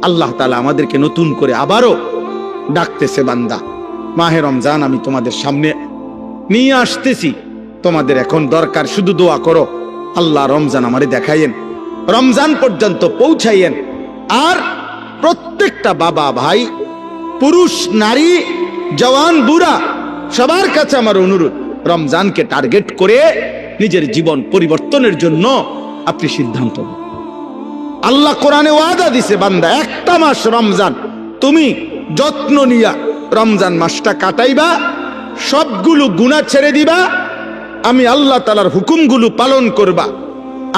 আল্লাহ তাআলা আমাদেরকে নতুন করে আবারও ডাকতেছে, বান্দা মাহে রমজান আমি তোমাদের সামনে নিয়ে আসতেছি, তোমাদের এখন দরকার শুধু দোয়া করো, আল্লাহ রমজান আমারে দেখাইয়েন, রমজান পর্যন্ত পৌঁছাইয়েন। আর প্রত্যেকটা বাবা ভাই, পুরুষ নারী, জওয়ান বুড়া, সবার কাছে আমার অনুরোধ, রমজানকে টার্গেট করে নিজের জীবন পরিবর্তনের জন্য আপনি সিদ্ধান্ত নিন। আল্লাহ কোরআনে ওয়াদা দিছে, বান্দা একটা মাস রমজান তুমি যত্ন নিয়া রমজান মাসটা কাটাইবা, সবগুলো গুনাহ ছেড়ে দিবা, আমি আল্লাহ তাআলার হুকুমগুলো পালন করবা।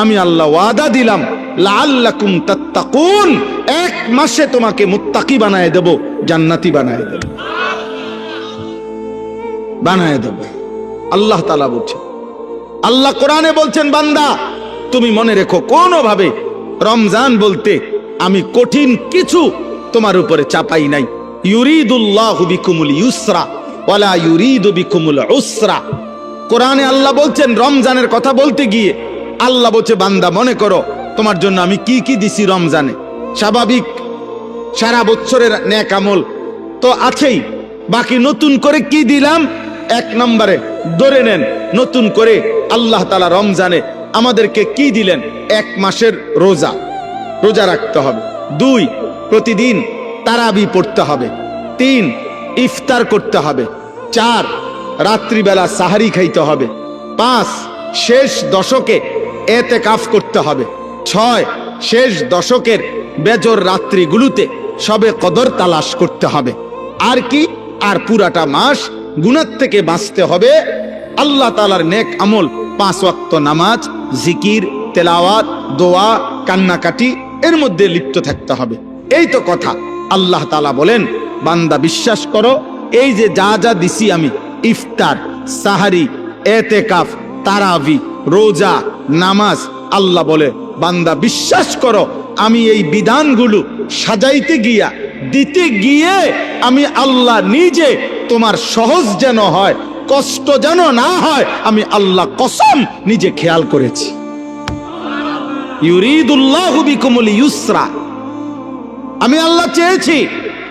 আমি আল্লাহ ওয়াদা দিলাম, লাআল্লাকুম তাত্তাকুন, এক মাসে তোমাকে মুত্তাকি বানায় দেব, জান্নাতি বানায় দেব, বানায় দেব। আল্লাহ তাআলা বলছেন, আল্লাহ কোরআনে বলছেন, বান্দা তুমি মনে রেখো, কোনোভাবে রমজান বলতে আমি কঠিন কিছু তোমার উপরে চাপাই নাই। ইউরিদুল্লাহু বিকুমুল ইউসরা ওয়ালা ইউরিদু বিকুমুল উসরা। কোরআনে আল্লাহ বলছেন, রমজানের কথা বলতে গিয়ে আল্লাহ বলছে, বান্দা মনে করো তোমার জন্য আমি কি কি দিছি রমজানে। স্বাভাবিক সারা বছরের নেক আমল তো আছেই, বাকি নতুন করে কি দিলাম? এক নম্বরে ধরে নেন, নতুন করে আল্লাহ তাআলা রমজানে আমাদেরকে কি দিলেন? এক মাসের রোজা, রোজা রাখতে হবে। 2, প্রতিদিন তারাবি পড়তে হবে। 3, ইফতার করতে হবে। 4, রাত্রিবেলা সাহারি খাইতে হবে। 5, শেষ দশকে এতেকাফ করতে হবে। 6, শেষ দশকের বেজর রাত্রিগুলোতে সবে কদর তালাশ করতে হবে। আর কি? আর পুরাটা মাস গুনাহ থেকে বাঁচতে হবে। আল্লাহ তাআলার নেক আমল, 5 ওয়াক্ত নামাজ, জিকির, তেলাওয়াত, দোয়া, কান্নাকাটি, এর মধ্যে লিপ্ত থাকতে হবে। এই তো কথা। আল্লাহ তাআলা বলেন, বান্দা বিশ্বাস করো, এই যে যা যা দিছি আমি, ইফতার, সাহারি, এতেকাফ, তারাবি, রোজা, নামাজ, আল্লাহ বলে বান্দা বিশ্বাস করো, আমি এই বিধানগুলো সাজাইতে গিয়া, দিতে গিয়ে আমি আল্লাহ নিজে তোমার সহজ যেন হয়, কষ্ট যেন না হয়, আমি আল্লাহ কসম নিজে খেয়াল করেছি। ইউরিদুল্লাহু বিকুমুল ইউসরা, আমি আল্লাহ চেয়েছি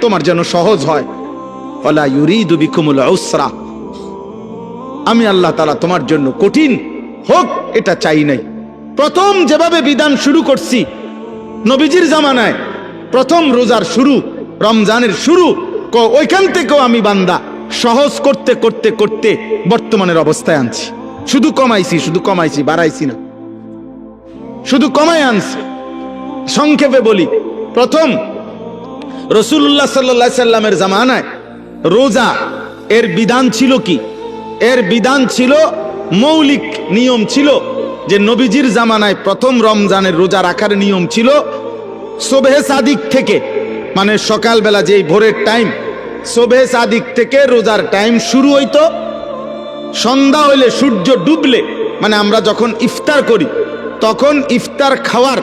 তোমার যেন সহজ হয়। ওয়ালা ইউরিদু বিকুমুল উসরা, আমি আল্লাহ তাআলা তোমার জন্য কঠিন হোক এটা চাই নাই। প্রথম যেভাবে বিধান শুরু করছি নবীজির জামানায়, প্রথম রোজার শুরু, রমজানের শুরু, ওইখান থেকেও আমি বান্দা সহজ করতে করতে করতে বর্তমানের অবস্থায় আনছি। শুধু কমাইছি, বাড়াইছি না, শুধু কমাই আনছি। সংক্ষেপে বলি, প্রথম রাসূলুল্লাহ সাল্লাল্লাহু আলাইহি সাল্লামের জামানায় রোজা এর বিধান ছিল কি? এর বিধান ছিল, মৌলিক নিয়ম ছিল যে নবীজির জামানায় প্রথম রমজানের রোজা রাখার নিয়ম ছিল সুবহে সাদিক থেকে, মানে সকালবেলা যেই ভোরের টাইম, সুবহে সাদিক থেকে রোজার টাইম শুরু হইতো। সন্ধ্যা হইলে, সূর্য ডুবলে, মানে আমরা যখন ইফতার করি তখন ইফতার খাওয়ার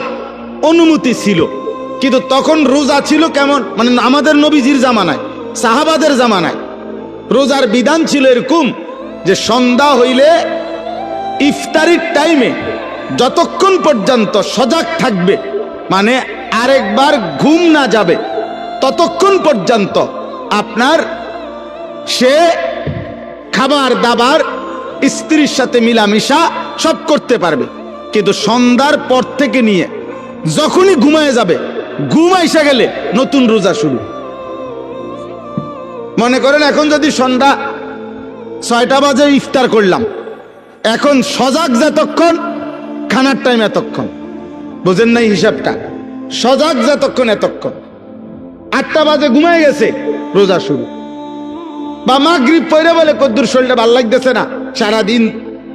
অনুমতি ছিল। কিন্তু তখন রোজা ছিল কেমন? মানে আমাদের নবীজির জামানায়, সাহাবাদের জামানায় রোজার বিধান ছিল এরকম যে সন্ধ্যা হইলে ইফতারির টাইমে যতক্ষণ পর্যন্ত সজাগ থাকবে, মানে আরেকবার ঘুম না যাবে, ততক্ষণ পর্যন্ত আপনার সে খাবার দাবার, স্ত্রীর সাথে মিলামিশা সব করতে পারবে। কিন্তু সন্ধ্যার পর থেকে নিয়ে যখনই ঘুমায় যাবে, ঘুম আইসা গেলে নতুন রোজা শুরু। মনে করেন এখন যদি সন্ধ্যা 6টা বাজে ইফতার করলাম, এখন সজাগ যতক্ষণ, খানার টাইম এতক্ষণ, বুঝেন নাই হিসাবটা? সজাগ যতক্ষণ এতক্ষণ। 8টা বাজে ঘুমায় গেছে, রোজা শুরু। বা মাগরিব পড়ে বলে কদ্দুর শরীরটা ভাল লাগতেছে না, সারাদিন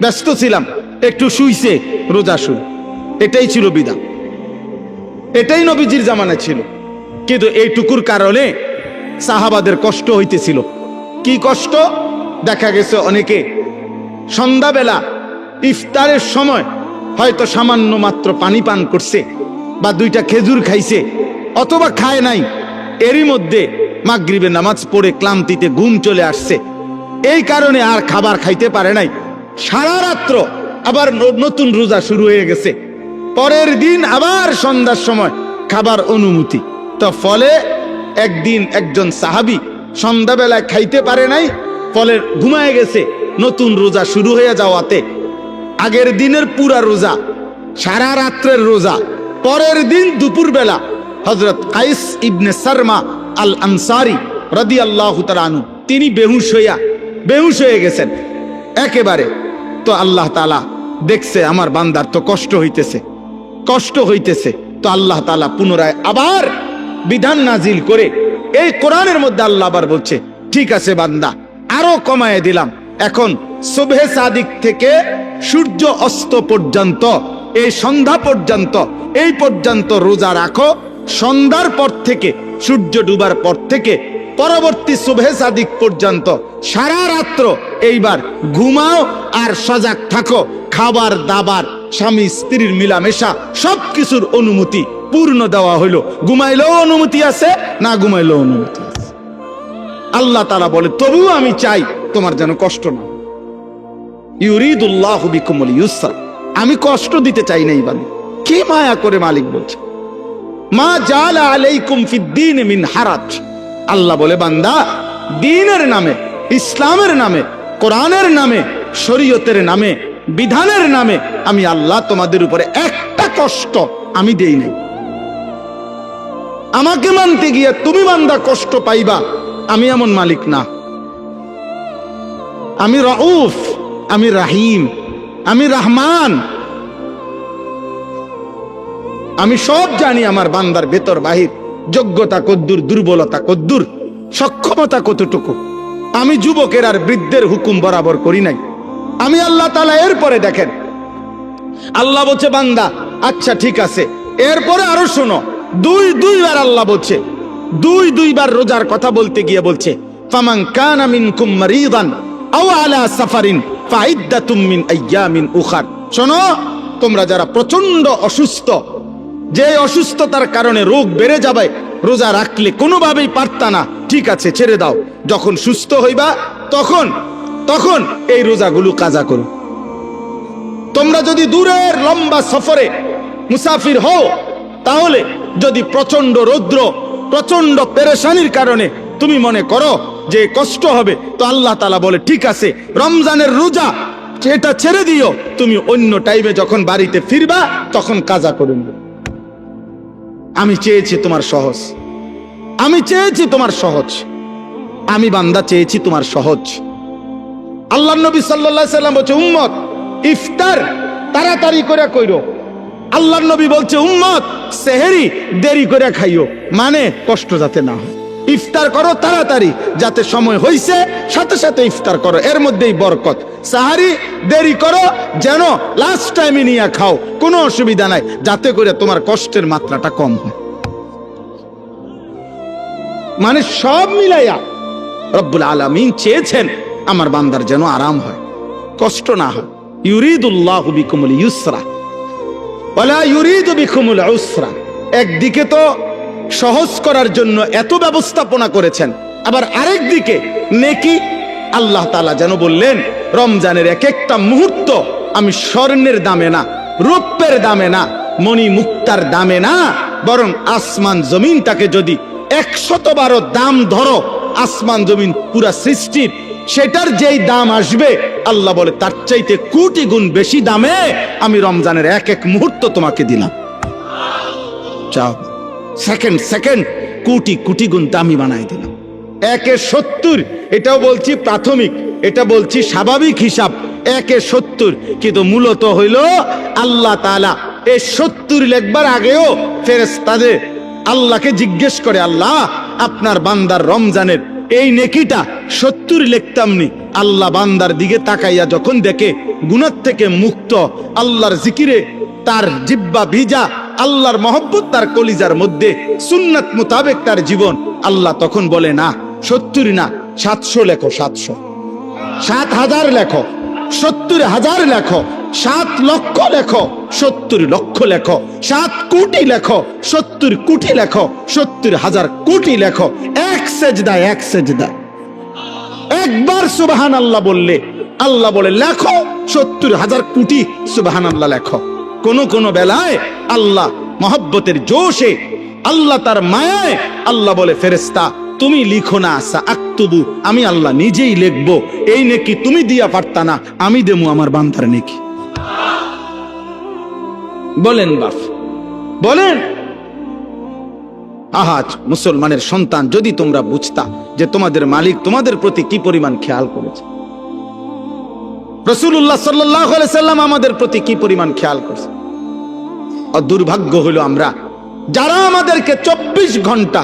ব্যস্ত ছিলাম, একটু শুইছে, রোজা শুরু। এটাই ছিল বিধান, এটাই নবীজির জামানায় ছিল। কিন্তু এইটুকুর কারণে সাহাবাদের কষ্ট হইতেছিল। কি কষ্ট? দেখা গেছে অনেকে সন্ধ্যাবেলা ইফতারের সময় হয়তো সামান্য মাত্র পানি পান করছে, বা 2টা খেজুর খাইছে, অথবা খায় নাই, এরই মধ্যে মাগরিবের নামাজ পড়ে ক্লান্তিতে ঘুম চলে আসছে, এই কারণে আর খাবার খাইতে পারে নাই। সারা রাত্র আবার নতুন রোজা শুরু হয়ে গেছে। পরের দিন আবার সন্ধ্যার সময় খাবার অনুমতি। তো ফলে একদিন একজন সাহাবী সন্ধ্যাবেলায় খাইতে পারে নাই, ফলে ঘুমায় গেছে। নতুন রোজা শুরু হয়ে যাওয়াতে আগের দিনের পুরা রোজা, সারা রাত্রের রোজা, পরের দিন দুপুরবেলা হযরত কাইস ইবনে সারমা আল আনসারী রাদিয়াল্লাহু তাআলা আনহু তিনি বেহুশ হয়ে গেছেন একেবারে। তো আল্লাহ তাআলা দেখছে আমার বান্দার তো কষ্ট হইতেছে, তো আল্লাহ তাআলা পুনরায় আবার বিধান নাজিল করে এই কোরআনের মধ্যে আল্লাহ আবার বলছে, ঠিক আছে বান্দা, আরো কমায় দিলাম, এখন সুবহে সাদিক থেকে সূর্য অস্ত পর্যন্ত, এই সন্ধ্যা পর্যন্ত, এই পর্যন্ত রোজা রাখো। সন্ধ্যার পর থেকে, সূর্য ডুবার পর থেকে পরবর্তী সুবহে সাদিক পর্যন্ত সারা রাত্র এইবার ঘুমাও আর সজাগ থাকো। খাবার দাবার, স্বামী স্ত্রীর মিলামেশা, সবকিছুর অনুমতি পূর্ণ দেওয়া হইলো। ঘুমাইলেও অনুমতি আছে, না ঘুমাইলেও অনুমতি আছে। আল্লাহ তাআলা বলে, তবুও আমি চাই তোমার যেন কষ্ট না। ইউরিদুল্লাহু বিকুমুল ইউসরা, আমি কষ্ট দিতে চাই না। বান্দা কি মায়া করে মালিক বলছে, মা জাআলা আলাইকুম ফিদ্দীন মিন হারাজ। আল্লাহ বলে, বান্দা দ্বীনের নামে, ইসলামের নামে, কোরআনের নামে, শরীয়তের নামে, বিধানের নামে আমি আল্লাহ তোমাদের উপরে একটা কষ্ট আমি দেই নাই। আমাকে মানতে গিয়ে তুমি বান্দা কষ্ট পাইবা, আমি এমন মালিক না। আমি রাউফ, আমি রাহিম, আমি রহমান, আমি সব জানি। আমার বান্দার ভেতর বাহির, যোগ্যতা কদ্দুর, দুর্বলতা কদ্দুর, সক্ষমতা কতটুকু। আমি যুবকের আর বৃদ্ধের হুকুম বরাবর করি নাই আমি আল্লাহ তাআলা। এরপরে দেখেন আল্লাহ বলছে, বান্দা আচ্ছা ঠিক আছে। এরপরে আরো শোনো, দুইবার আল্লাহ বলছে, দুইবার রোজার কথা বলতে গিয়ে বলছে, ফামান কানা মিনকুম মারিদান আও আলা সাফারিন ফাইদ্দাতুম মিন আইয়ামিন উখার। শোনো, তোমরা যারা প্রচন্ড অসুস্থ, যে অসুস্থতার কারণে রোগ বেড়ে যাবে, রোজা রাখলে কোনোভাবেই পারতা না, ঠিক আছে ছেড়ে দাও। যখন সুস্থ হইবা তখন এই রোজাগুলো কাজা করো। তোমরা যদি দূরের লম্বা সফরে মুসাফির হও, তাহলে যদি প্রচন্ড রৌদ্র, প্রচন্ড পেরেশানির কারণে তুমি মনে করো যে কষ্ট হবে, তো আল্লাহ তাআলা বলে, ঠিক আছে রমজানের রোজা এটা ছেড়ে দিও, তুমি অন্য টাইমে যখন বাড়িতে ফিরবা তখন কাজা করে নিও। আমি চেয়েছি তোমার সহজ, আমি চেয়েছি তোমার সহজ, আমি বান্দা চেয়েছি তোমার সহজ। আল্লাহর নবী সাল্লাল্লাহু আলাইহি সাল্লাম বলছে, উম্মত ইফতার তাড়াতাড়ি করে কইরো। আল্লাহর নবী বলছে, উম্মত সেহরি দেরি করে খাইও, মানে কষ্ট যাতে না হয়। ইফতার করো তাড়াতাড়ি, যাতে সময় হইছে সাথে সাথে ইফতার করো, এর মধ্যেই বরকত। সাহারি দেরি করো, যেন লাস্ট টাইমে নিয়ে খাও, কোনো অসুবিধা নাই, যাতে করে তোমার কষ্টের মাত্রাটা কম হয়। মানে সব মিলাইয়া রব্বুল আলামিন চেয়েছেন আমার বান্দার যেন আরাম হয়, কষ্ট না হয়। ইউরিদুল্লাহু বিকুমুল ইউসরা ওয়ালা ইউরিদু বিকুমুল উসরা। একদিকে তো সহজ করার জন্য এত ব্যবস্থাপনা করেছেন, আবার আরেক দিকে নেকি। আল্লাহ তাআলা যেন বললেন, রমজানের এক একটা মুহূর্ত আমি স্বর্ণের দামে না, রূপের দামে না, মণি মুক্তার দামে না, বরং আসমান জমিনটাকে যদি 100 দাম ধরো, আসমান জমিন পুরা সৃষ্টির, সেটার যেই দাম আসবে, আল্লাহ বলে তার চাইতে কোটি গুণ বেশি দামে আমি রমজানের এক এক মুহূর্ত তোমাকে দিলাম। চাও সেকেন্ড কোটি কোটি গুণ দামি বানাই দিলাম। 1/70, এটাও বলছি প্রাথমিক, এটা বলছি স্বাভাবিক হিসাব, 1/70। কিন্তু মূলত হইল আল্লাহ তাআলা এই 70 লেখবার আগেও ফেরেশতাদের আল্লাহকে জিজ্ঞেস করে, আল্লাহ আপনার বান্দার রমজানের এই নেকিটা 70 লিখতামনি। আল্লাহ বান্দার দিকে তাকাইয়া যখন দেখে গুনাহ থেকে মুক্ত, আল্লাহর জিকিরে তার জিহ্বা ভিজা, আল্লাহর মহব্বত তার কলিজার মধ্যে, সুন্নাত মোতাবেক তার জীবন, আল্লাহ তখন বলে, না 70 না, 700 লেখো, 700, 7,000 লেখো, 70,000 লেখো, 7 লক্ষ লেখো, 70 লক্ষ লেখো, 7 কোটি লেখো, 70 কোটি লেখো, 70,000 কোটি লেখো। এক সেজদা একবার সুবহানাল্লাহ বললে আল্লাহ বলে, লেখো 70,000 কোটি সুবহানাল্লাহ লেখো। কোন বেলায় আল্লাহ মহব্বতের জোশে আল্লাহ তার মায়ায় আল্লাহ বলে ফেরেশতা তুমি লিখো না আকতুবু, আমি আল্লাহ নিজেই লিখবো। এই নেকি তুমি দিয়া পারতা না, আমি দেবো আমার বান্দার নেকি। বলেন বাপ, বলেন। আহাজ মুসলমানের সন্তান, যদি তোমরা বুঝতা যে তোমাদের মালিক তোমাদের প্রতি কি পরিমাণ খেয়াল করেছে, রাসূলুল্লাহ সাল্লাল্লাহু আলাইহি সাল্লাম আমাদের প্রতি কি পরিমাণ খেয়াল করছে। আর দুর্ভাগ্য হলো আমরা যারা আমাদেরকে 24 ঘন্টা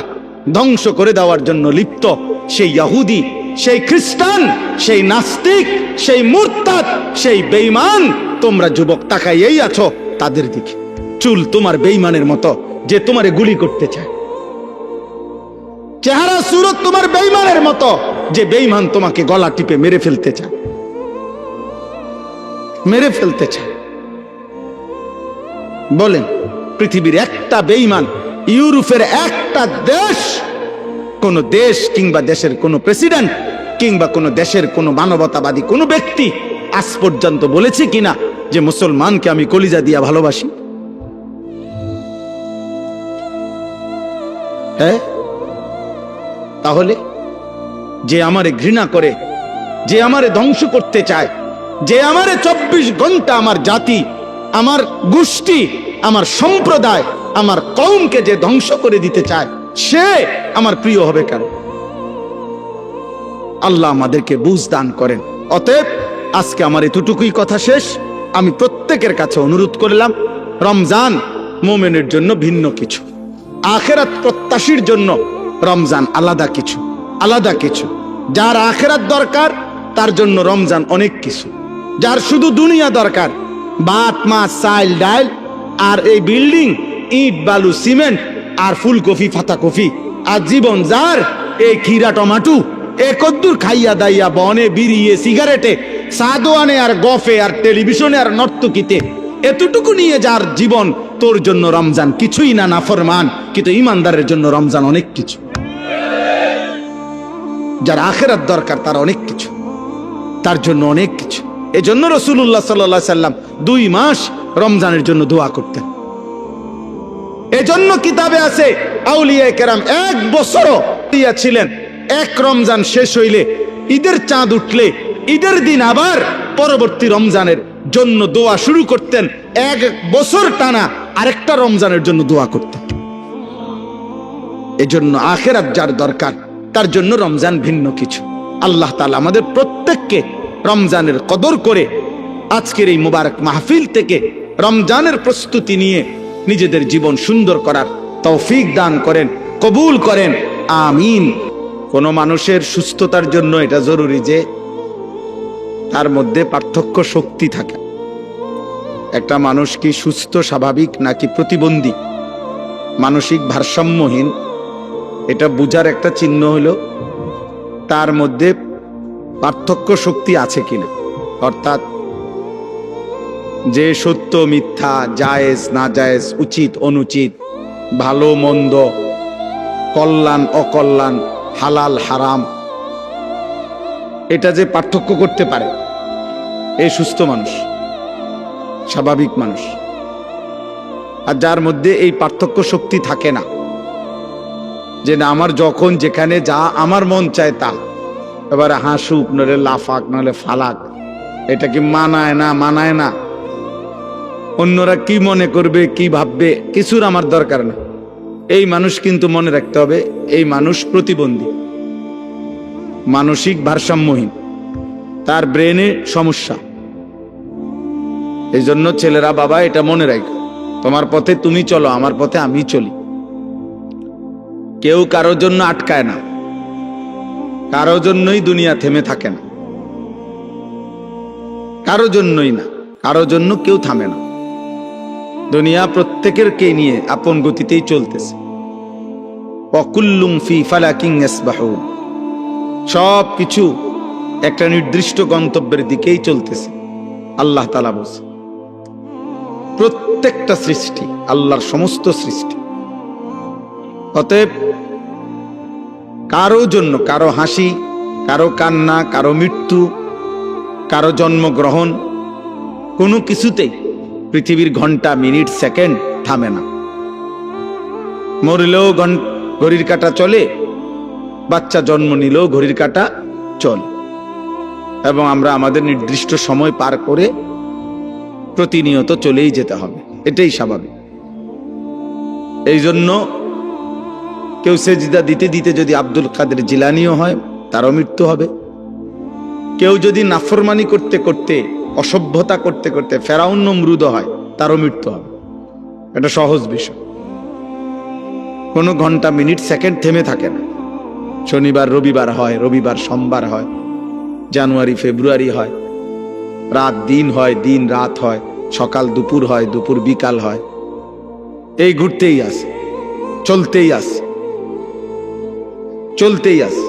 ধ্বংস করে দেওয়ার জন্য লিপ্ত, সেই ইহুদি, সেই খ্রিস্টান, সেই নাস্তিক, সেই মুরতাদ, সেই বেঈমান, তোমরা যুবক তাকাইয়েই আছো তাদের দিকে। চুল তোমার বেঈমানের মতো যে তোমারে গুলি করতে চায়, চেহারা সুরত তোমার বেঈমানের মতো যে বেঈমান তোমাকে গলা টিপে মেরে ফেলতে চায়, মেরে ফেলতে চায়। বলেন, পৃথিবীর একটা বেঈমান, ইউরোপের একটা দেশ, কোন দেশ কিংবা দেশের কোন প্রেসিডেন্ট কিংবা কোন দেশের কোন মানবতাবাদী কোন ব্যক্তি আজ পর্যন্ত বলেছে কিনা যে মুসলমানকে আমি কলিজা দিয়া ভালোবাসি? হ্যাঁ, তাহলে যে আমারে ঘৃণা করে, যে আমারে ধ্বংস করতে চায়, যে আমারে 24 ঘন্টা আমার জাতি, আমার গোষ্ঠী, আমার সম্প্রদায়, আমার কওমকে যে ধ্বংস করে দিতে চায়, সে আমার প্রিয় হবে কেন? আল্লাহ আমাদেরকে বুঝ দান করেন। অতএব আজকে আমার এতটুকুই কথা শেষ। আমি প্রত্যেকের কাছে অনুরোধ করলাম, রমজান মুমিনের জন্য ভিন্ন কিছু, আখিরাত প্রত্যাশীর জন্য রমজান আলাদা কিছু, আলাদা কিছু। যার আখিরাত দরকার তার জন্য রমজান অনেক কিছু। যার শুধু দুনিয়া দরকার, ভাত মাছ চাল ডাল আর এই বিল্ডিং, ইট বালু সিমেন্ট আর ফুলকপি পাতাকপি, আর জীবন যার এই খিরা টমাটো, এ কদ্দুর খাইয়া দাইয়া বনে বিড়িয়ে সিগারেটে সাদোয়ানে আর গফে আর টেলিভিশনে আর নর্তকীতে, এতটুকু নিয়ে যার জীবন, তোর জন্য রমজান কিছুই না, নাফরমান। কিন্তু ইমানদারের জন্য রমজান অনেক কিছু। যার আখিরাত দরকার তার অনেক কিছু, তার জন্য অনেক কিছু। এজন্য রাসূলুল্লাহ সাল্লাল্লাহু আলাইহি সাল্লাম 2 মাস রমজানের জন্য দোয়া করতেন। এজন্য কিতাবে আছে আউলিয়া কেরাম 1 বছরও ছিলেন, এক রমজান শেষ হইলে, ঈদের চাঁদ উঠলে, ঈদের দিন আবার পরবর্তী রমজানের জন্য দোয়া শুরু করতেন। 1 বছর টানা আরেকটা রমজানের জন্য দোয়া করতেন। এজন্য আখিরাত যার দরকার তার জন্য রমজান ভিন্ন কিছু। আল্লাহ তাআলা আমাদের প্রত্যেককে রমজানের কদর করে আজকের এই মুবারক মাহফিল থেকে রমজানের প্রস্তুতি নিয়ে নিজেদের জীবন সুন্দর করার তৌফিক দান করেন, কবুল করেন, আমিন। কোন মানুষের সুস্থতার জন্য এটা জরুরি যে তার মধ্যে পার্থক্য শক্তি থাকে। একটা মানুষ কি সুস্থ স্বাভাবিক নাকি প্রতিবন্ধী, মানসিক ভারসাম্যহীন, এটা বুঝার একটা চিহ্ন হলো তার মধ্যে পার্থক্য শক্তি আছে কিনা। অর্থাৎ যে সত্য মিথ্যা, জায়েজ না জায়েজ, উচিত অনুচিত, ভালো মন্দ, কল্যাণ অকল্যাণ, হালাল হারাম, এটা যে পার্থক্য করতে পারে, এই সুস্থ মানুষ, স্বাভাবিক মানুষ। আর যার মধ্যে এই পার্থক্য শক্তি থাকে না, যে না আমার যখন যেখানে যা আমার মন চায় তা, এবারে হাসুক নলে লাফাক নলে ফালাক, এটা কি মানায় না, মানায় না, অন্যরা কি মনে করবে কি ভাববে, কিছুর আমার দরকার না। এই মানুষ কিন্তু মনে রাখতে হবে, এই মানুষ প্রতিবন্ধী, মানসিক ভারসাম্যহীন, তার ব্রেনে সমস্যা। এই জন্য ছেলেরা, বাবা এটা মনে রাখো, তোমার পথে তুমি চলো, আমার পথে আমি চলি। কেউ কারোর জন্য আটকায় না, কারোর জন্যই দুনিয়া থেমে থাকে না, কারোর জন্যই না, কারোর জন্য কেউ থামে না। দুনিয়া প্রত্যেকের কে নিয়ে আপন গতিতেই চলতেছে। ওয়াকুল্লুম ফি ফালাকিন ইয়াসবাহুন, সব কিছু একটা নির্দিষ্ট গন্তব্যের দিকেই চলতেছে। আল্লাহ তাআলা বলেন, প্রত্যেকটা সৃষ্টি আল্লাহর সমস্ত সৃষ্টি। অতএব কারো জন্য, কারো হাসি, কারো কান্না, কারো মৃত্যু, কারো জন্মগ্রহণ, কোনো কিছুতেই পৃথিবীর ঘন্টা মিনিট সেকেন্ড থামে না। মরলেও ঘড়ির কাঁটা চলে, বাচ্চা জন্ম নিলেও ঘড়ির কাঁটা চলে, এবং আমরা আমাদের নির্দিষ্ট সময় পার করে প্রতিনিয়ত চলেই যেতে হবে, এটাই স্বাভাবিক। এই জন্য কেউ সেজদা দিতে দিতে যদি আব্দুল কাদের জিলানীও হয়, তারও মৃত্যু হবে। কেউ যদি নাফরমানি করতে করতে, অসভ্যতা করতে করতে ফেরাউন নমরুদ হয়, তারও মৃত্যু হবে। এটা সহজ বিষয়, কোনো ঘন্টা মিনিট সেকেন্ড থেমে থাকে না। শনিবার রবিবার হয়, রবিবার সোমবার হয়, জানুয়ারি ফেব্রুয়ারি হয়, রাত দিন হয়, দিন রাত হয়, সকাল দুপুর হয়, দুপুর বিকাল হয়, এই ঘুরতেই আছে, চলতেই আছে, চলতেই আছে।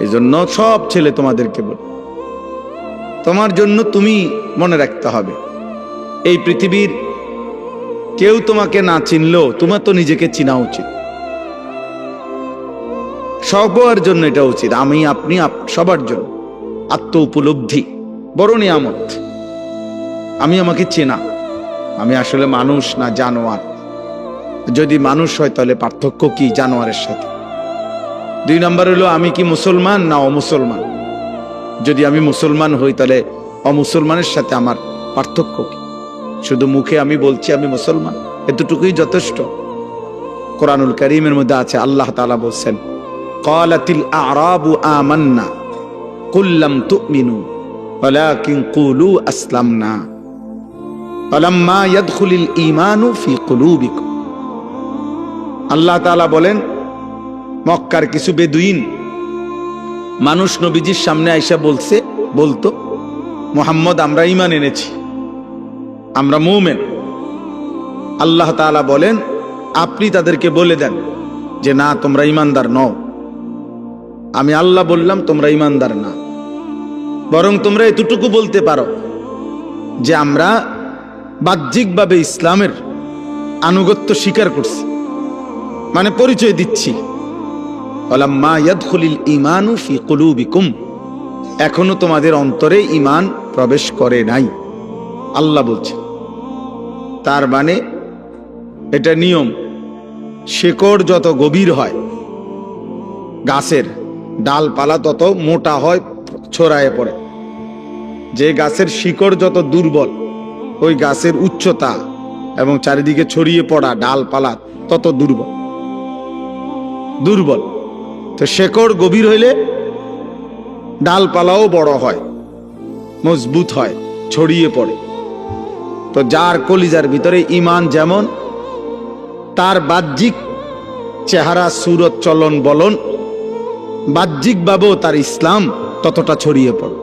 এই জন্য সব ছেলে তোমাদেরকে বল, তোমার জন্য তুমি মনে রাখতে হবে, এই পৃথিবীর কেউ তোমাকে না চিনলেও তোমার তো নিজেকে চিনা উচিত। সবার জন্য এটা উচিত, আমি আপনি সবার জন্য আত্ম উপলব্ধি বড় নিয়ামত। আমি আমাকে চেনা, আমি আসলে মানুষ না জানোয়ার। যদি মানুষ হয় তাহলে পার্থক্য কি জানোয়ারের সাথে? 2 নম্বর হলো আমি কি মুসলমান না অমুসলমান। যদি আমি মুসলমান হই তাহলে অমুসলমানের সাথে আমার পার্থক্য কি? শুধু মুখে আমি বলছি আমি মুসলমান, এতটুকুই যথেষ্ট। কোরআনুল কারীমের মধ্যে আছে, আল্লাহ তাআলা বলছেন, ক্বালাতিল আ'রাবু আমান্না কুল লাম তু'মিনু ওয়ালাকিন কুলু আসলামনা ফালাম্মা ইয়াদখুলিল ঈমানু ফি কুলুবিকুম। আল্লাহ তাআলা বলেন, মক্কার কিছু বেদুইন মানুষ নবীজির সামনে আইসা বলতো, মুহাম্মদ আমরা ঈমান এনেছি, আমরা মুমিন। আল্লাহ তাআলা বলেন, আপনি তাদেরকে বলে দেন যে না, তোমরা ঈমানদার নও। আমি আল্লাহ বললাম তোমরা ঈমানদার না, বরং তোমরা এতটুকু বলতে পারো যে আমরা বাহ্যিকভাবে ইসলামের আনুগত্য স্বীকার করছি, মানে পরিচয় দিচ্ছি। ওয়ালাম্মা ইয়াদখুলিল ঈমানু ফি কুলুবিকুম, এখনো তোমাদের অন্তরে ঈমান প্রবেশ করে নাই, আল্লাহ বলছে। তার মানে এটা নিয়ম, শেকড় যত গভীর হয়, গাছের ডালপালা তত মোটা হয়, ছড়ায় পড়ে। যে গাছের শিকড় যত দুর্বল, ওই গাছের উচ্চতা এবং চারিদিকে ছড়িয়ে পড়া ডালপালা তত দুর্বল। তো শেকড় গভীর হইলে ডালপালাও বড় হয়, মজবুত হয়, ছড়িয়ে পড়ে। তো যার কলিজার ভিতরে ঈমান যেমন, তার বাহ্যিক চেহারা, সুরত, চলন বলন, বাহ্যিকভাবেও তার ইসলাম ততটা ছড়িয়ে পড়ে।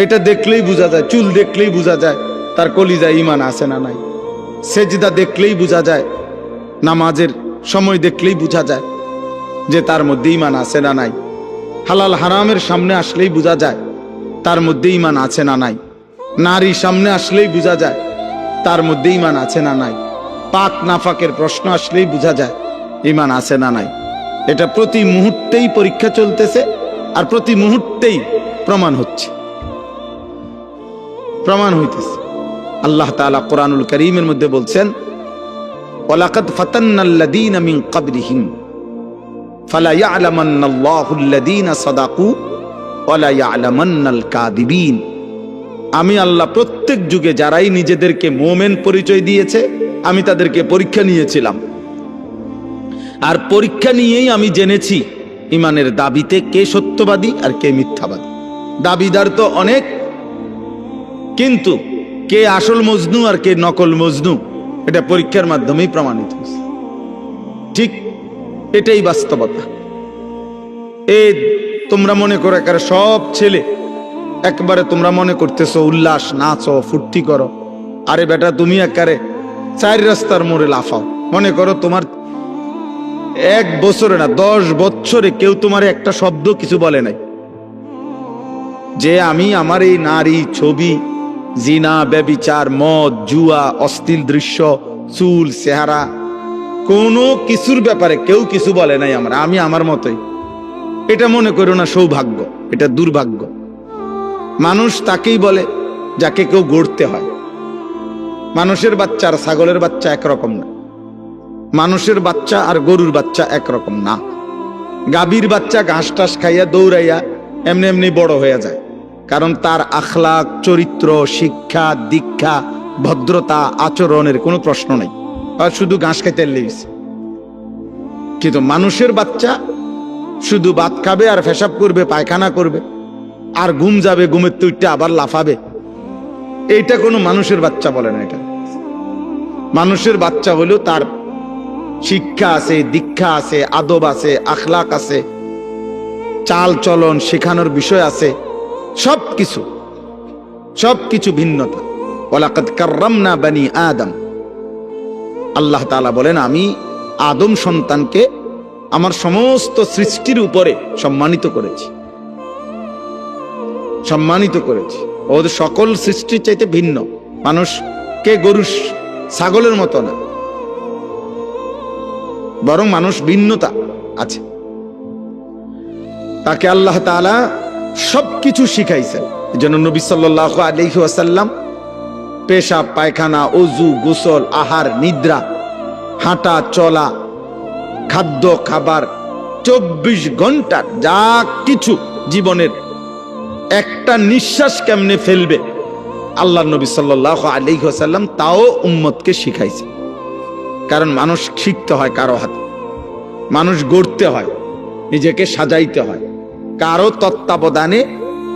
এটা দেখলেই বোঝা যায়, চুল দেখলেই বোঝা যায় তার কলিজায় ঈমান আছে না নাই। সেজদা দেখলেই বোঝা যায়, নামাজের সময় দেখলেই বোঝা যায় যে তার মধ্যে ঈমান আছে না নাই। হালাল হারামের সামনে আসলেই বোঝা যায় তার মধ্যে ঈমান আছে না নাই। নারী সামনে আসলেই বোঝা যায় তার মধ্যে ঈমান আছে না নাই। পাক নাফাকের প্রশ্ন আসলেই বোঝা যায় ঈমান আছে না নাই। এটা প্রতি মুহূর্তেই পরীক্ষা চলতেছে, আর প্রতি মুহূর্তেই প্রমাণ হইতেছে। আল্লাহ তাআলা কোরআনুল কারীমের মধ্যে বলছেন, ওয়ালাকাদ ফাতান্নাল্লাযীনা মিন ক্বাবলিহিম ফালা ইয়া'লামান্নাল্লাহুল্লাযীনা সাদাকু ওয়ালা ইয়া'লামান্নাল কাযিবিন। আমি আল্লাহ প্রত্যেক যুগে যারাই নিজেদেরকে মুমিন পরিচয় দিয়েছে, আমি তাদেরকে পরীক্ষা নিয়েছিলাম, আর পরীক্ষা নিয়েই আমি জেনেছি ঈমানের দাবিতে কে সত্যবাদী আর কে মিথ্যাবাদী। দাবিদার তো অনেক, কিন্তু কে আসল মজনু আর কে নকল মজনু, এটা পরীক্ষার মাধ্যমেই প্রমাণিত হয়েছে। ঠিক এটাই বাস্তবতা। তোমরা মনে করো একেবারে সব ছেলে একবারে তোমরা মনে করতেছো উল্লাস, নাচো, ফুর্তি করো। আরে বেটা, তুমি একেবারে 4 রাস্তার মোড়ে লাফাও। মনে করো তোমার 1 বছরে না 10 বছরে কেউ তোমার একটা শব্দ কিছু বলে নাই, যে আমি আমার এই নারী, ছবি, জিনা, ব্যভিচার, মদ, জুয়া, অশ্লীল দৃশ্য, চুল, চেহারা, কোনো কিছুর ব্যাপারে কেউ কিছু বলে নাই আমি আমার মতোই। এটা মনে করো না সৌভাগ্য, এটা দুর্ভাগ্য। মানুষ তাকেই বলে যাকে কেউ গড়তে হয়। মানুষের বাচ্চা আর ছাগলের বাচ্চা একরকম না। মানুষের বাচ্চা আর গরুর বাচ্চা একরকম না। গাভীর বাচ্চা ঘাস টাস খাইয়া দৌড়াইয়া এমনি এমনি বড় হয়ে যায়, কারণ তার আখলাক, চরিত্র, শিক্ষা, দীক্ষা, ভদ্রতা, আচরণের কোনো প্রশ্ন নেই, আর শুধু ঘাস খাইতে লেগেছে। কিন্তু মানুষের বাচ্চা শুধু ভাত খাবে আর পেশাব করবে, পায়খানা করবে, আর ঘুম যাবে, ঘুমের তুইটা আবার লাফাবে। এইটা কোনো মানুষের বাচ্চা বলে না। এটা মানুষের বাচ্চা হলেও তার শিক্ষা আছে, দীক্ষা আছে, আদব আছে, আখলাক আছে, চাল চলন শেখানোর বিষয় আছে, সবকিছু ভিন্নতা। ওয়ালাকাদ কাররামনা বানি আদম, আল্লাহ তাআলা বলেন আমি আদম সন্তানকে আমার সমস্ত সৃষ্টির উপরে সম্মানিত করেছি। ওদের সকল সৃষ্টির চাইতে ভিন্ন। মানুষকে গরু ছাগলের মতো না, বরং মানুষ ভিন্নতা আছে। তাকে আল্লাহ তাআলা সবকিছু শিখাইছেন। এজন্য নবী সাল্লাল্লাহু আলাইহি ওয়াসাল্লাম পেশাব, পায়খানা, ওযু, গোসল, আহার, নিদ্রা, হাঁটা চলা, খাদ্য খাবার 24 ঘন্টা যা কিছু জীবনের একটা নিঃশ্বাস কেমনে ফেলবে, আল্লাহ নবী সাল্লাল্লাহু আলাইহি ওয়াসাল্লাম তাও উম্মতকে শিখাইছে। কারণ মানুষ শিখতে হয় কারো হাতে, মানুষ গড়তে হয়, নিজেকে সাজাইতে হয়, কারো তত্ত্বাবধানে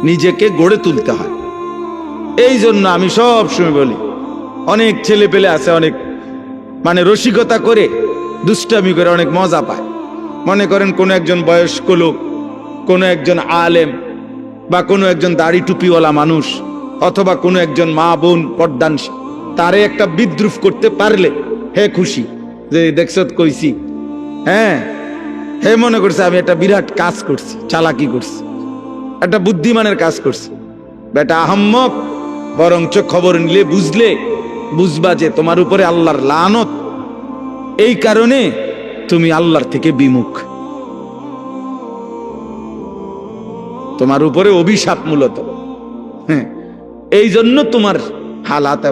নিজেকে গড়ে তুলতে হয়। এই জন্য আমি সব সময় বলি, অনেক ছেলে পেলে আছে, অনেক রসিকতা করে, দুষ্টামি করে অনেক মজা পায়। মনে করেন কোনো একজন বয়স্ক লোক, কোনো একজন আলেম, বা কোনো একজন দাড়ি টুপিওয়ালা মানুষ, অথবা কোনো একজন মা বোন পর্দানশীল, তারে একটা বিদ্রুপ করতে পারলে হে খুশি, যে দেখছো কইছি, হ্যাঁ হে মনে করছে আমি একটা বিরাট কাজ করছি, চালাকি করছি, একটা বুদ্ধিমানের কাজ করছি। বেটা আহাম্মক, বরঞ্চ খবর নিলে বুঝবা যে তোমার উপরে আল্লাহর লানত, এই কারণে তুমি আল্লাহর থেকে বিমুখ, তোমার উপরে অভিশাপ মূলত। হ্যাঁ, এই জন্য তোমার হালাত,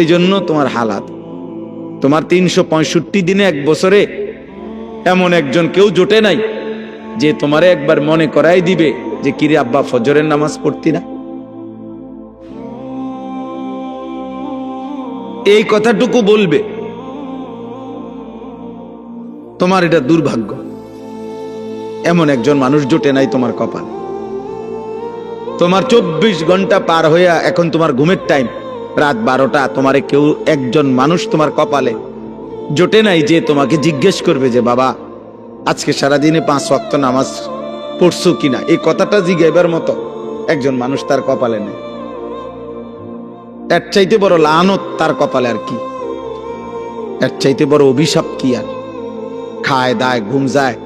এই জন্য তোমার হালাত। তোমার 365 দিনে, এক বছরে এমন একজন কেউ জোটে নাই যে তোমারে একবার মনে করাই দিবে যে কিরে আব্বা ফজরের নামাজ পড়তি না। এই কথাটুকু বলবে, তোমার এটা দুর্ভাগ্য, এমন একজন মানুষ জোটে নাই তোমার কপাল। তোমার 24 ঘন্টা পার হইয়া এখন তোমার ঘুমের টাইম, রাত 12টা, তোমারে কেউ একজন মানুষ তোমার কপালে জোটে নাই যে তোমাকে জিজ্ঞেস করবে যে বাবা আজকে সারাদিনে 5 ওয়াক্ত নামাজ পড়ছো কিনা। এই কথাটা জিজ্ঞাইবার মতো একজন মানুষ তার কপালে নেই। এর চাইতে বড় লানত তার কপালে আর কি, এর চাইতে বড় অভিশাপ কি আর। খায় দায়, ঘুম যায়,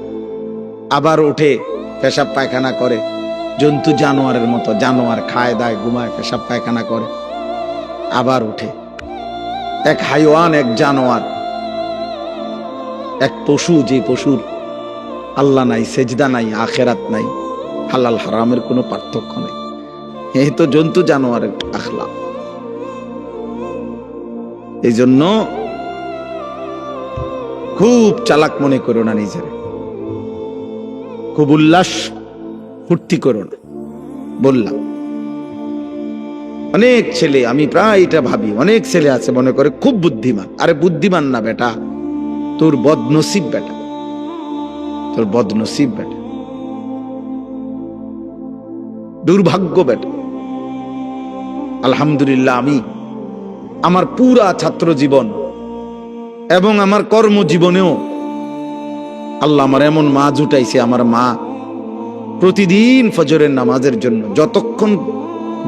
আবার উঠে পেশাব পায়খানা করে, জন্তু জানোয়ারের মতো। জানোয়ার খায় দায়, ঘুমায়, পেশাব পায়খানা করে, আবার উঠে। এক হাইওয়ান, এক জানোয়ার, এক পশু, যে পশুর আল্লাহ নাই, সেজদা নাই, আখেরাত নাই, হালাল হারামের কোনো পার্থক্য নাই। এই তো জন্তু জানোয়ারের আখলাক। এই জন্য খুব চালাক মনে করো না নিজের, খুব উল্লাস ফুর্তি করো না। বললাম অনেক ছেলে, আমি প্রায় এটা ভাবি, অনেক ছেলে আছে মনে করে খুব বুদ্ধিমান। আরে বুদ্ধিমান না বেটা, তোর বদনসিব বেটা, তোর বদনসিব বেটা, দুর্ভাগ্য বেটা। আলহামদুলিল্লাহ, আমি আমার পুরা ছাত্র জীবন এবং আমার কর্মজীবনেও আল্লাহ আমার এমন মা জুটাইছে। আমার মা প্রতিদিন ফজরের নামাজের জন্য যতক্ষণ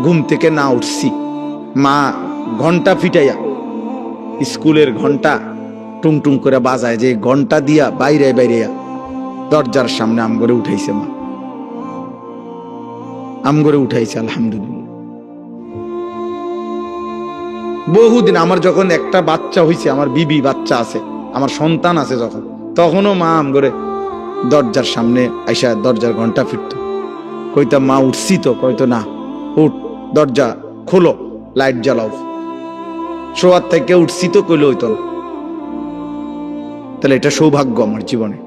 ঘুম থেকে না উঠছি, মা ঘন্টা ফিটাইয়া, স্কুলের ঘন্টা টুং টুং করে বাজায়, যে ঘন্টা দিয়া বাইরে বাইরিয়া দরজার সামনে আমগরে উঠাইছে। মা আমগরে উঠাইছে, আলহামদুলিল্লাহ। বহুদিন আমার যখন একটা বাচ্চা হইছে, আমার বিবি বাচ্চা আছে, আমার সন্তান আছে যখন, তখনও মা আমগরে দরজার সামনে আইসা দরজার ঘন্টা ফিরত। কইতাম মা উঠছি তো, কইতো না উঠ, দরজা খোলো, লাইট জ্বালাও। শোয়ার থেকে উঠছি তো, কইলে হইতো না। তাহলে এটা সৌভাগ্য আমার জীবনে।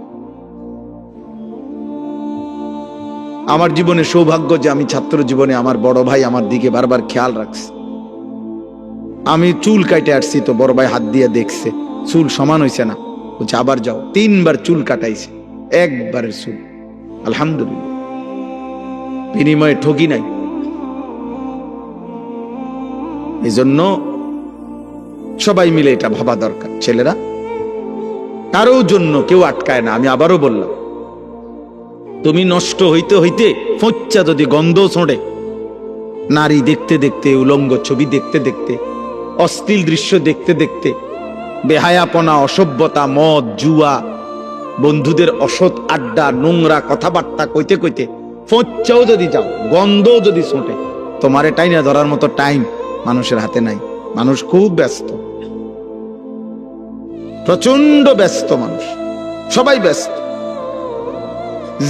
আমার জীবনে সৌভাগ্য যে আমি ছাত্র জীবনে আমার বড় ভাই আমার দিকে বারবার খেয়াল রাখছে। আমি চুল কাটে আসছি তো বড় ভাই হাত দিয়ে দেখছে চুল সমান হয়েছে না, বলছে আবার যাও। 3 বার চুল কাটাইছে, একবারের চুল। আলহামদুলিল্লাহ, বিনিময়ে ঠকি নাই। এই জন্য সবাই মিলে এটা ভাবা দরকার। ছেলেরা, কারো জন্য কেউ আটকায় না। আমি আবারও বললাম, তুমি নষ্ট হইতে হইতে ফচ্চা যদি গন্ধ ছোঁড়ে, নারী দেখতে দেখতে, উলঙ্গ ছবি দেখতে দেখতে, অশ্লীল দৃশ্য দেখতে দেখতে, বেহায়াপনা, অসভ্যতা, মদ, জুয়া, বন্ধুদের অসৎ আড্ডা, নোংরা কথাবার্তা কইতে কইতে ফচ্চাও যদি যাও, গন্ধও যদি ছোঁটে, তোমার এটাই না ধরার মতো টাইম মানুষের হাতে নাই। মানুষ খুব ব্যস্ত, প্রচন্ড ব্যস্ত মানুষ, সবাই ব্যস্ত।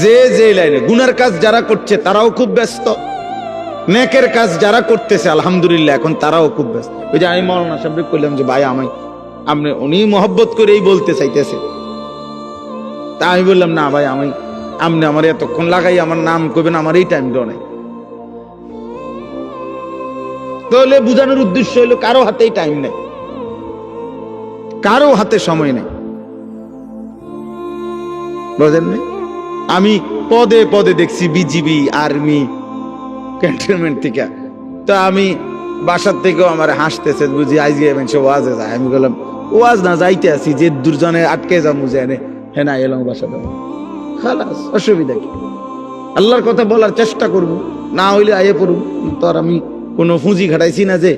যে যে লাইনে গুনার কাজ যারা করছে তারাও খুব ব্যস্ত, নেকের কাজ যারা করতেছে আলহামদুলিল্লাহ এখন তারাও খুব ব্যস্ত। ওই যে আমি মৌলানা সাহেব কইলাম যে ভাই আমি আপনি, উনি মহব্বত করেই বলতে চাইতেছে, তা আমি বললাম না ভাই আমি আপনি আমার এতক্ষণ লাগাই আমার নাম কইবেন, আমার এই টাইমটাও নাই। তাহলে বুঝানোর উদ্দেশ্য হলো কারো হাতেই টাইম নেই, কারো হাতে সময় নেই, বুঝেননি? আমি পদে পদে দেখছি বিজিবি, আর্মি, ক্যান্টনমেন্ট থেকে। তো আমি বাসার থেকেও আমার হাসতেছে, বুঝি আজকে সে ওয়াজে যায়। আমি বললাম ওয়াজ না যাইতে আছি, যে দুজনে আটকে যা মুজে এনে হ্যাঁ না এলাম বাসাতে, খালাস, অসুবিধা কি? আল্লাহর কথা বলার চেষ্টা করব, না হইলে আয়ে পড়ব। তো আর আমি কোনো পুঁজি খাটাইছি না যে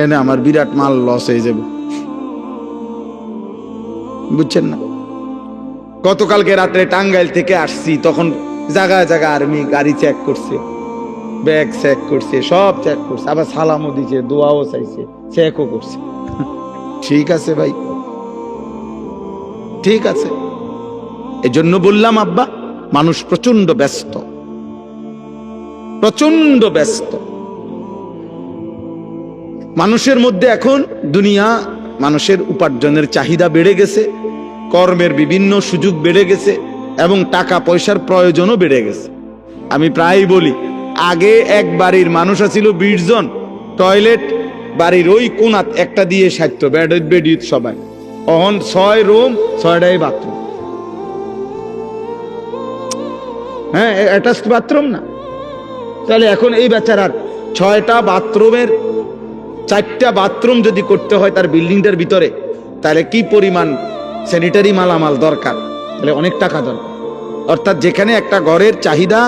এনে আমার বিরাট মাল লস হয়ে যাবে, বুঝছেন না? গতকালকে রাত্রে টাঙ্গাইল থেকে আসছি, তখন জায়গায় জায়গায় আর্মি গাড়ি চেক করছে, ব্যাগ চেক করছে, সব চেক করছে, আবার সালামও দিছে, দোয়াও চাইছে, চেকও করছে। ঠিক আছে ভাই, ঠিক আছে। এজন্য বললাম আব্বা, মানুষ প্রচন্ড ব্যস্ত, প্রচন্ড ব্যস্ত। মানুষের মধ্যে এখন দুনিয়া, মানুষের উপার্জনের চাহিদা বেড়ে গেছে, কর্মের বিভিন্ন সুযোগ বেড়ে গেছে এবং টাকা পয়সার প্রয়োজনও বেড়ে গেছে। আমি প্রায় বলি, আগে এক বাড়ির মানুষ ছিল 20 জন, টয়লেট বাড়ির ওই কোণাত একটা দিয়ে সাজতো, বেড সবাই। অহন 6 রুম, 6টাই বাথরুম। হ্যাঁ, অ্যাটাচড বাথরুম না? তাহলে এখন এই বেচারার 6টা বাথরুমের 4টা বাথরুম যদি করতে হয় তার বিল্ডিংটার ভিতরে, তাহলে কি পরিমাণ স্যানিটারি মালামাল দরকার, তাহলে অনেক টাকা দরকার। অর্থাৎ যেখানে একটা ঘরের চাহিদা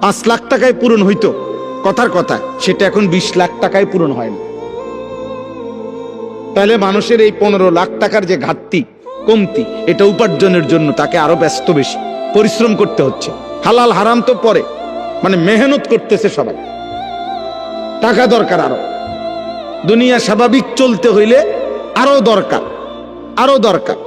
5 লাখ টাকায় পূরণ হইতো কথার কথা, সেটা এখন 20 লাখ টাকায় পূরণ হয় না। তাহলে মানুষের এই 15 লাখ টাকার যে ঘাটতি, কমতি, এটা উপার্জনের জন্য তাকে আরো ব্যস্ত, বেশি পরিশ্রম করতে হচ্ছে। হালাল হারাম তো পরে, মানে মেহনত করতেছে সবাই, টাকা দরকার আরো। দুনিয়া স্বাভাবিক চলতে হইলে আরো দরকার, আরো দরকার।